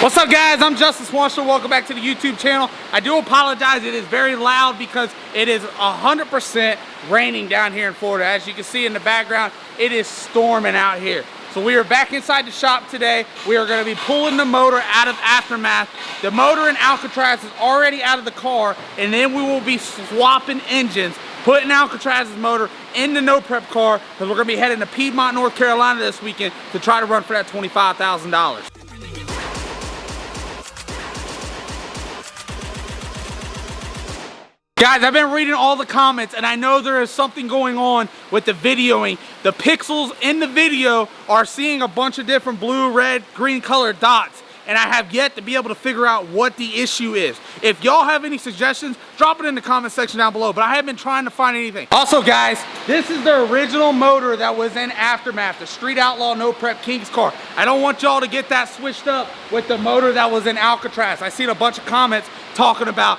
What's up guys, I'm Justin Swanstrom. Welcome back to the YouTube channel. I do apologize, it is very loud because it is 100% raining down here in Florida. As you can see in the background, it is storming out here. So we are back inside the shop today. We are going to be pulling the motor out of aftermath. The motor in Alcatraz is already out of the car, and then we will be swapping engines, putting Alcatraz's motor in the no prep car, because we're going to be heading to Piedmont, North Carolina this weekend to try to run for that $25,000. Guys, I've been reading all the comments and I know there is something going on with the videoing. The pixels in the video are seeing a bunch of different blue, red, green colored dots, and I have yet to be able to figure out what the issue is. If y'all have any suggestions, drop it in the comment section down below, but I have been trying to find anything. Also guys, this is the original motor that was in Aftermath, the Street Outlaw No Prep King's car. I don't want y'all to get that switched up with the motor that was in Alcatraz. I seen a bunch of comments talking about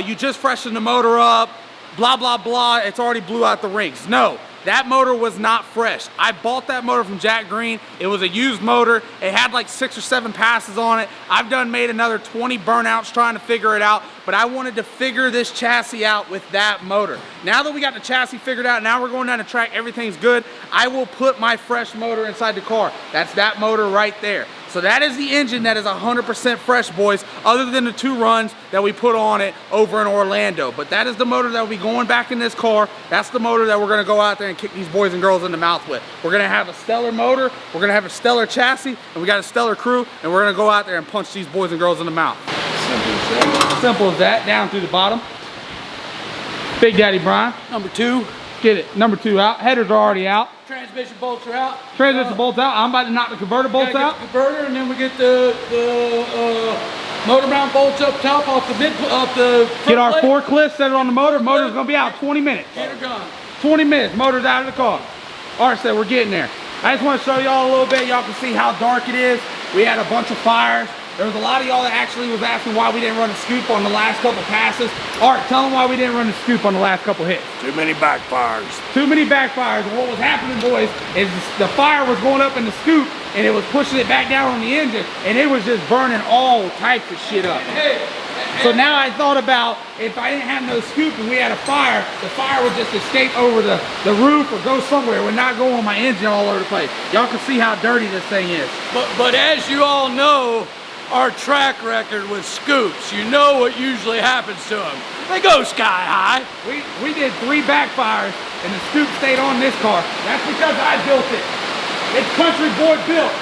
you just freshened the motor up, blah, blah, blah, it's already blew out the rings. No, that motor was not fresh. I bought that motor from Jack Green. It was a used motor. It had like 6 or 7 passes on it. I've made another 20 burnouts trying to figure it out, but I wanted to figure this chassis out with that motor. Now that we got the chassis figured out, now we're going down the track, everything's good, I will put my fresh motor inside the car. That's that motor right there. So that is the engine that is 100% fresh, boys, other than the 2 runs that we put on it over in Orlando. But that is the motor that will be going back in this car. That's the motor that we're gonna go out there and kick these boys and girls in the mouth with. We're gonna have a stellar motor, we're gonna have a stellar chassis, and we got a stellar crew, and we're gonna go out there and punch these boys and girls in the mouth. Simple as that. Simple as that, down through the bottom. Big Daddy Brian. Number 2. Get it, number 2 out. Headers are already out. Transmission bolts are out. Transmission bolts out. I'm about to knock the converter bolts out. The converter, and then we get the motor mount bolts up top off the Get our forklift, set it on the motor. Motor's gonna be out 20 minutes. Get her gone. 20 minutes, motor's out of the car. All right, so we're getting there. I just want to show y'all a little bit. Y'all can see how dark it is. We had a bunch of fires. There was a lot of y'all that actually was asking why we didn't run a scoop on the last couple passes. Art, tell them why we didn't run a scoop on the last couple hits. Too many backfires. Too many backfires. And what was happening, boys, is the fire was going up in the scoop and it was pushing it back down on the engine, and it was just burning all types of shit up. So now I thought about, if I didn't have no scoop and we had a fire, the fire would just escape over the roof or go somewhere. It would not go on my engine all over the place. Y'all can see how dirty this thing is. But as you all know, our track record with scoops, you know what usually happens to them. They go sky high. We did 3 backfires and the scoop stayed on this car. That's because I built it. It's country boy built.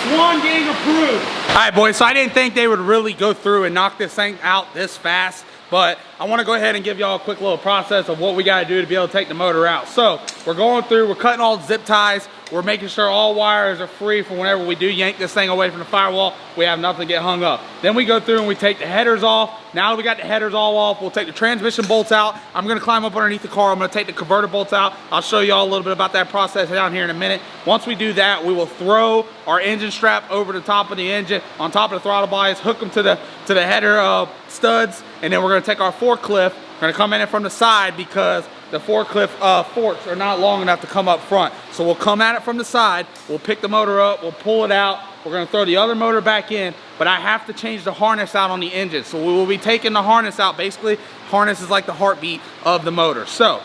SWANGANG approved. All right, boys, so I didn't think they would really go through and knock this thing out this fast, but I want to go ahead and give y'all a quick little process of what we got to do to be able to take the motor out. So we're going through, we're cutting all the zip ties, we're making sure all wires are free for whenever we do yank this thing away from the firewall, we have nothing to get hung up. Then we go through and we take the headers off. Now that we got the headers all off, we'll take the transmission bolts out. I'm going to climb up underneath the car. I'm going to take the converter bolts out. I'll show y'all a little bit about that process down here in a minute. Once we do that, we will throw our engine strap over the top of the engine, on top of the throttle bodies, hook them to the header studs, and then we're going to take our forklift. We're going to come in from the side because the forklift forks are not long enough to come up front. So we'll come at it from the side, we'll pick the motor up, we'll pull it out, we're gonna throw the other motor back in, but I have to change the harness out on the engine. So we will be taking the harness out. Basically, harness is like the heartbeat of the motor. So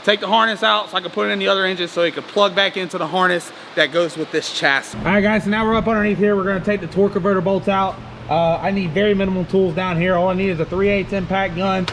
take the harness out so I can put it in the other engine so it can plug back into the harness that goes with this chassis. All right guys, so now we're up underneath here. We're gonna take the torque converter bolts out. I need very minimal tools down here. All I need is a 3/8 impact gun.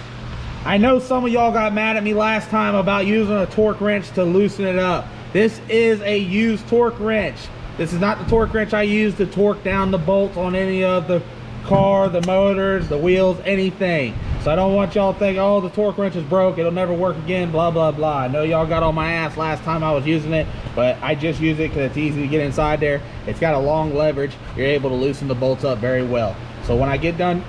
I know some of y'all got mad at me last time about using a torque wrench to loosen it up. This is a used torque wrench. This is not the torque wrench I use to torque down the bolts on any of the car, the motors, the wheels, anything. So I don't want y'all to think, oh, the torque wrench is broke, it'll never work again, blah, blah, blah. I know y'all got on my ass last time I was using it, but I just use it because it's easy to get inside there. It's got a long leverage. You're able to loosen the bolts up very well. So when I get done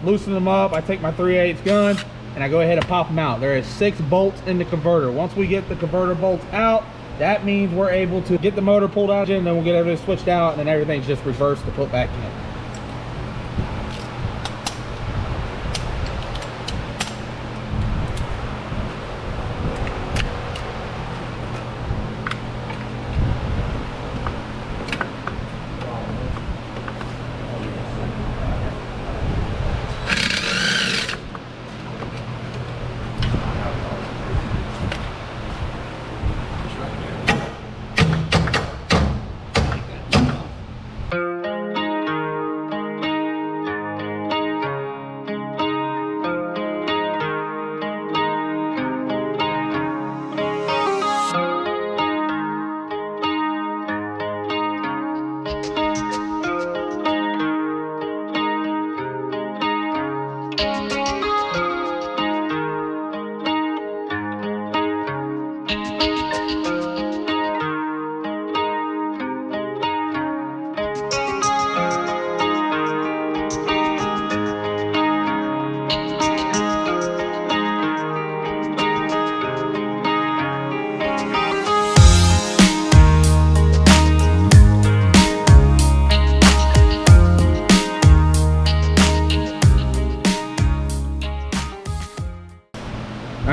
loosening them up, I take my 3/8 gun, and I go ahead and pop them out. There is 6 bolts in the converter. Once we get the converter bolts out, that means we're able to get the motor pulled out, and then we'll get everything switched out, and then everything's just reversed to put back in.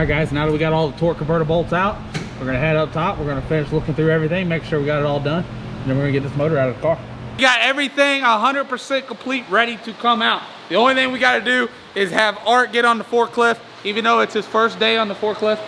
right, guys, now that we got all the torque converter bolts out, we're gonna head up top. We're gonna finish looking through everything, make sure we got it all done, and then we're gonna get this motor out of the car. We got everything 100% complete, ready to come out. The only thing we gotta do is have Art get on the forklift. Even though it's his first day on the forklift,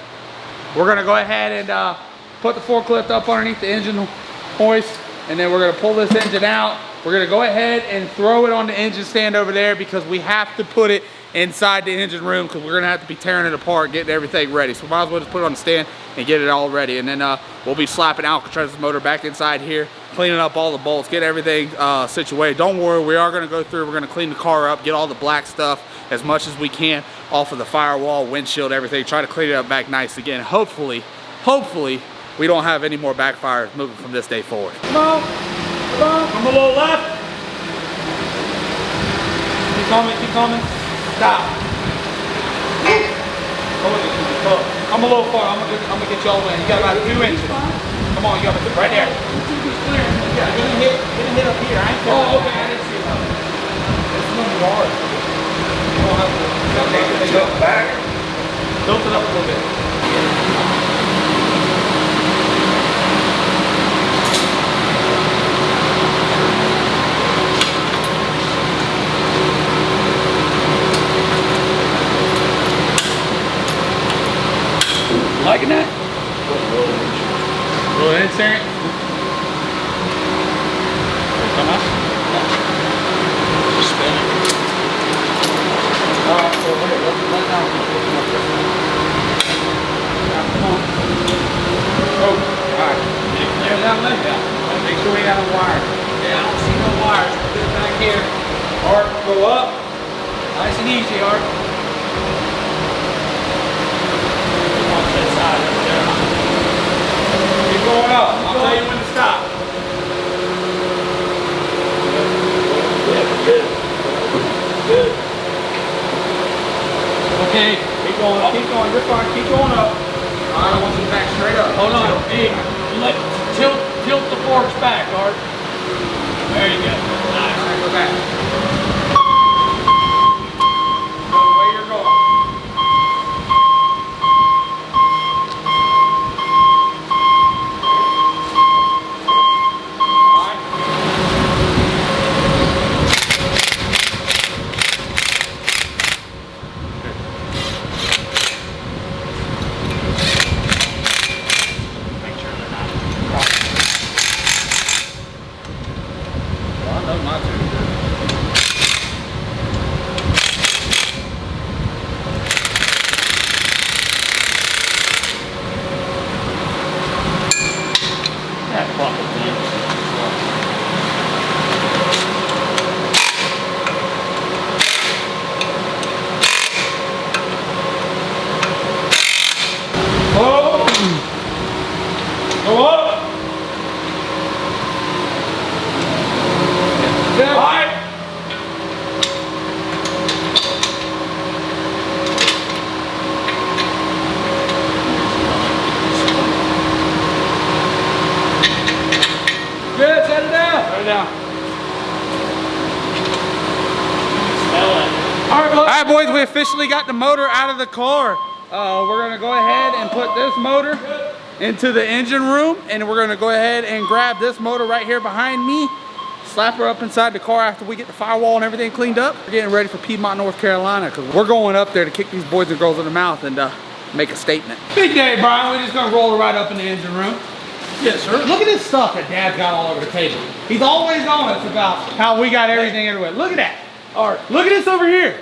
we're gonna go ahead and put the forklift up underneath the engine hoist, and then we're gonna pull this engine out. We're gonna go ahead and throw it on the engine stand over there because we have to put it inside the engine room because we're gonna have to be tearing it apart, getting everything ready. So we might as well just put it on the stand and get it all ready. And then we'll be slapping Alcatraz's motor back inside here, cleaning up all the bolts, get everything situated. Don't worry, we are gonna go through, we're gonna clean the car up, get all the black stuff as much as we can off of the firewall, windshield, everything. Try to clean it up back nice again. Hopefully, we don't have any more backfires moving from this day forward. Come on, come a little left. Keep coming. Stop. I'm a little far. I'm gonna get you all the way. You got about 2 inches. Come on, you got it right there. Yeah, you're gonna hit up here. I ain't oh, okay. I didn't see it. It's gonna be hard. You don't have to tilt back. Tilt it up a little bit. Liking that? Little insert. Come on. Just spin it. Alright, so here, let down. Come on. Oh, alright. Clear that leg out. Make sure we got a wire. Yeah, I don't see no wires. Put it back here. Art, go up. Nice and easy, Art. Keep going up. I'll tell you when to stop. Good. Okay. Keep going up. Keep going. You're fine. Keep going up. I want you back straight up. Hold on. Hey, tilt the forks back, Art. There you go. Nice. All right, go back. Go the way you're going. Go up. Good. All right. Good. Set it down. Set it down. All right, boys, we officially got the motor out of the car. We're gonna go ahead and put this motor into the engine room, and we're gonna go ahead and grab this motor right here behind me, slap her up inside the car after we get the firewall and everything cleaned up. We're getting ready for Piedmont, North Carolina, because we're going up there to kick these boys and girls in the mouth and make a statement. Big day, Brian. We're just gonna roll it right up in the engine room. Yes, sir. Look at this stuff that Dad's got all over the table. He's always on us about how we got everything everywhere. Look at that. Art, look at this over here.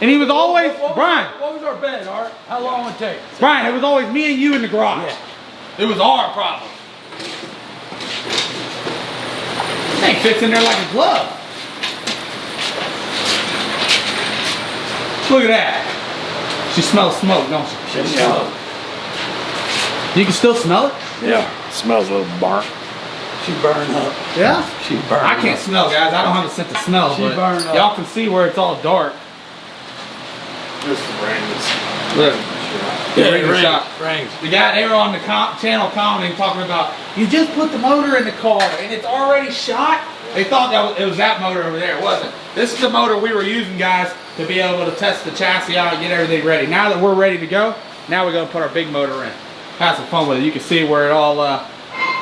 And he was always, Brian. What was our bed, Art? How long would it take? Brian, it was always me and you in the garage. Yeah. It was our problem. This thing fits in there like a glove. Look at that. She smells smoke, don't she? She smells. You can still smell it? Yeah. It smells a little burnt. She burned up. Yeah? She burned I can't smell, guys. I don't have a sense of smell. She burned up. Y'all can see where it's all dark. Just the rain. Look. Yeah, it rings. The guy, they were on the channel commenting, talking about, you just put the motor in the car and it's already shot. They thought that it was that motor over there. It wasn't. This is the motor we were using, guys, to be able to test the chassis out and get everything ready. Now that we're ready to go, now we're gonna put our big motor in. Have some fun with it. You can see where it all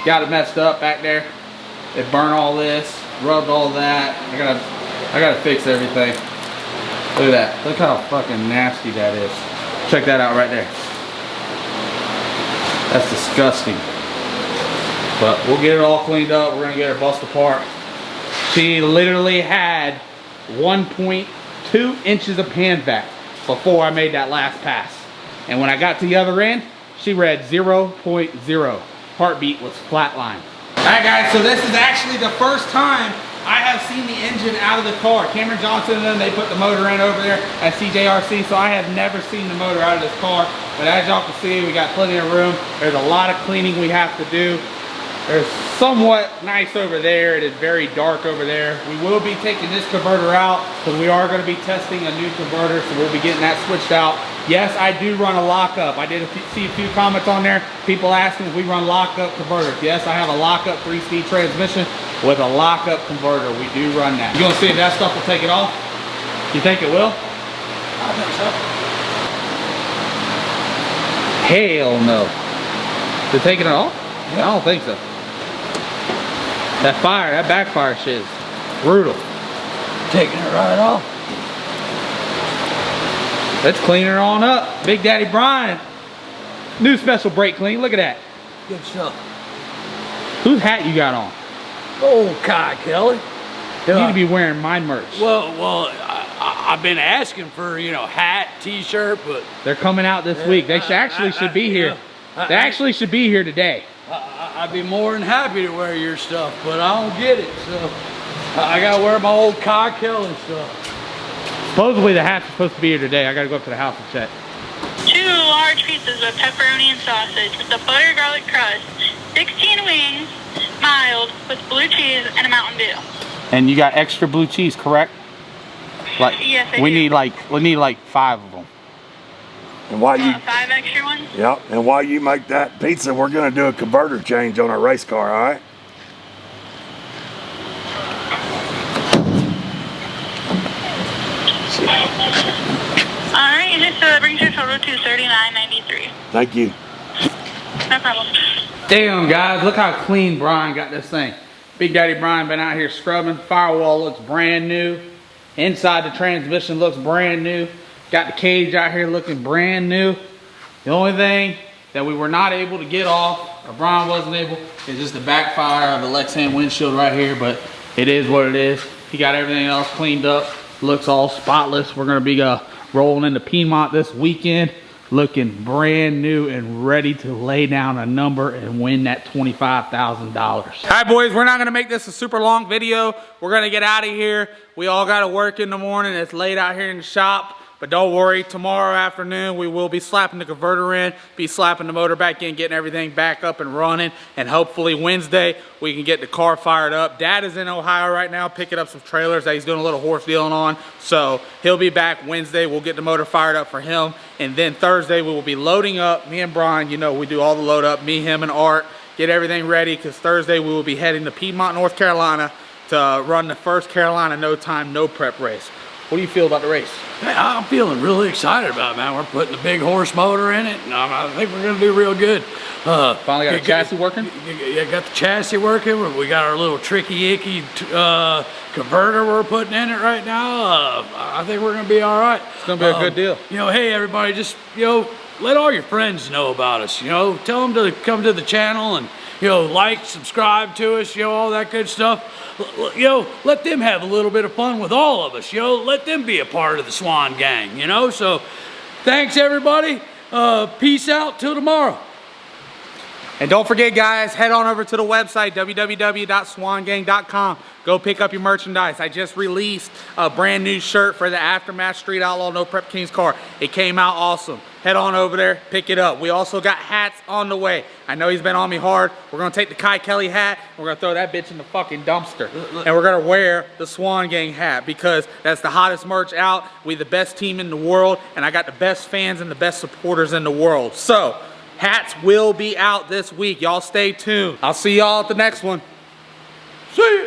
got it messed up back there. It burned all this, rubbed all that. I gotta fix everything. Look at that. Look how fucking nasty that is. Check that out right there. That's disgusting. But we'll get it all cleaned up. We're gonna get her bust apart. She literally had 1.2 inches of pan vac before I made that last pass. And when I got to the other end, she read 0.0. Heartbeat was flatline. All right, guys, so this is actually the first time I have seen the engine out of the car. Cameron Johnson and them, they put the motor in over there at CJRC, so I have never seen the motor out of this car. But as y'all can see, we got plenty of room. There's a lot of cleaning we have to do. There's somewhat nice over there. It is very dark over there. We will be taking this converter out because we are going to be testing a new converter, so we'll be getting that switched out. Yes, I do run a lockup. I did see a few comments on there. People asking if we run lockup converters. Yes, I have a lockup 3-speed transmission with a lockup converter. We do run that. You gonna see if that stuff will take it off? You think it will? I think so. Hell no. They're taking it off? Yeah. I don't think so. That fire, that backfire shit is brutal. Taking it right off. Let's clean her on up. Big Daddy Brian. New special brake clean. Look at that. Good stuff. Whose hat you got on? Oh, Kai Kelly. You need to be wearing my merch. Well, I've been asking for, you know, hat, t-shirt, but they're coming out this week. They should be here. They actually should be here today. I'd be more than happy to wear your stuff, but I don't get it, so I gotta wear my old Kai Kelly stuff. Supposedly the hat's supposed to be here today. I gotta go up to the house and check. 2 large pieces of pepperoni and sausage with a butter garlic crust, 16 wings, mild, with blue cheese and a Mountain Dew. And you got extra blue cheese, correct? Like, yes, I we do. need like 5 of them. And while you 5 extra ones? Yep, and while you make that pizza, we're gonna do a converter change on our race car, all right? All right, so that brings your total to $39.93. Thank you. No problem. Damn, guys, look how clean Brian got this thing. Big Daddy Brian been out here scrubbing. Firewall looks brand new. Inside the transmission looks brand new. Got the cage out here looking brand new. The only thing that we were not able to get off, or Brian wasn't able, is just the backfire of the Lexan windshield right here, but it is what it is. He got everything else cleaned up. Looks all spotless. We're gonna be rolling into Piedmont this weekend, looking brand new and ready to lay down a number and win that $25,000. All right, boys, we're not gonna make this a super long video. We're gonna get out of here. We all gotta work in the morning. It's late out here in the shop. But don't worry, tomorrow afternoon we will be slapping the converter in, be slapping the motor back in, getting everything back up and running, and hopefully Wednesday we can get the car fired up. Dad is in Ohio right now picking up some trailers that he's doing a little horse dealing on, so he'll be back Wednesday. We'll get the motor fired up for him, and then Thursday we will be loading up. Me and Brian, you know, we do all the load up, me, him, and Art, get everything ready, because Thursday we will be heading to Piedmont, North Carolina to run the first Carolina No Time, No Prep race. What do you feel about the race? Hey, I'm feeling really excited about it, man. We're putting the big horse motor in it, and I think we're gonna do real good. Finally got the chassis working? Yeah, got the chassis working. We got our little tricky icky converter we're putting in it right now. I think we're gonna be all right. It's gonna be a good deal. You know, hey everybody, just, you know, let all your friends know about us. You know, tell them to come to the channel and, you know, like, subscribe to us, you know, all that good stuff. You know, let them have a little bit of fun with all of us, you know, let them be a part of the Swan Gang, you know. So thanks everybody. Peace out till tomorrow. And don't forget, guys, head on over to the website, www.swangang.com. Go pick up your merchandise. I just released a brand new shirt for the Aftermath Street Outlaw No Prep Kings car. It came out awesome. Head on over there, pick it up. We also got hats on the way. I know he's been on me hard. We're gonna take the Kai Kelly hat, we're gonna throw that bitch in the fucking dumpster. And we're gonna wear the Swan Gang hat because that's the hottest merch out. We the best team in the world, and I got the best fans and the best supporters in the world. So, hats will be out this week. Y'all stay tuned. I'll see y'all at the next one. See ya.